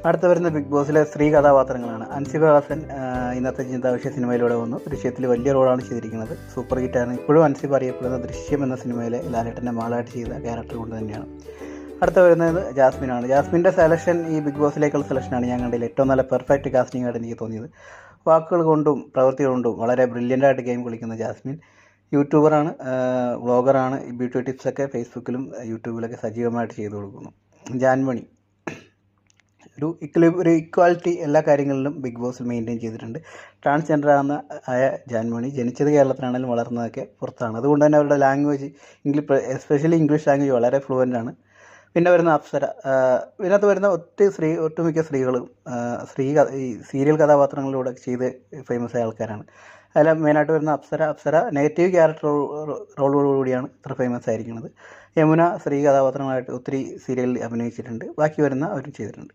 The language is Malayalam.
അടുത്ത വരുന്ന ബിഗ് ബോസിലെ സ്ത്രീ കഥാപാത്രങ്ങളാണ്. അൻസിബ ഹസൻ ഇന്നത്തെ ചിന്താവിഷയ സിനിമയിലൂടെ വന്നു. ദൃശ്യത്തിൽ വലിയ റോളാണ് ചെയ്തിരിക്കുന്നത്. സൂപ്പർ ഹിറ്റാണ്. ഇപ്പോഴും അൻസിബ അറിയപ്പെടുന്ന ദൃശ്യം എന്ന സിനിമയിലെ ലാലേട്ടൻ്റെ മകളായിട്ട് ചെയ്ത ക്യാരക്ടർ കൊണ്ട് തന്നെയാണ്. അടുത്ത വരുന്നത് ജാസ്മിനാണ്. ജാസ്മിൻ്റെ സെലക്ഷൻ ഈ ബിഗ് ബോസിലേക്കുള്ള സെലക്ഷനാണ് ഞാൻ കണ്ടതിൽ ഏറ്റവും നല്ല പെർഫെക്റ്റ് കാസ്റ്റിംഗ് ആയിട്ട് എനിക്ക് തോന്നിയത്. വാക്കുകൾ കൊണ്ടും പ്രവൃത്തി കൊണ്ടും വളരെ ബ്രില്യൻ്റായിട്ട് ഗെയിം കളിക്കുന്ന ജാസ്മിൻ യൂട്യൂബറാണ്, വ്ളോഗറാണ്. ബ്യൂട്ടി ടിപ്സൊക്കെ ഫേസ്ബുക്കിലും യൂട്യൂബിലൊക്കെ സജീവമായിട്ട് ചെയ്തു കൊടുക്കുന്നു. ജാൻമണി ഒരു ഇക്വാലിറ്റി എല്ലാ കാര്യങ്ങളിലും ബിഗ് ബോസിൽ മെയിൻറ്റെയിൻ ചെയ്തിട്ടുണ്ട്. ട്രാൻസ്ജെൻഡർ ആയ ജാൻമണി ജനിച്ചത് കേരളത്തിലാണെങ്കിലും വളർന്നതൊക്കെ പുറത്താണ്. അതുകൊണ്ട് തന്നെ അവരുടെ ലാംഗ്വേജ് എസ്പെഷ്യലി ഇംഗ്ലീഷ് ലാംഗ്വേജ് വളരെ ഫ്ലുവൻ്റ് ആണ്. പിന്നെ വരുന്ന അപ്സര. ഇതിനകത്ത് വരുന്ന ഒട്ടുമിക്ക സ്ത്രീകളും ഈ സീരിയൽ കഥാപാത്രങ്ങളിലൂടെ ചെയ്ത് ഫേമസ് ആയ ആൾക്കാരാണ്. അതിൽ മെയിനായിട്ട് വരുന്ന അപ്സര നെഗറ്റീവ് ക്യാരക്ടർ റോളോടുകൂടിയാണ് ഇത്ര ഫേമസ് ആയിരിക്കുന്നത്. യമുന സ്ത്രീ കഥാപാത്രങ്ങളായിട്ട് ഒത്തിരി സീരിയലിൽ അഭിനയിച്ചിട്ടുണ്ട്. ബാക്കി വരുന്ന അവരും ചെയ്തിട്ടുണ്ട്.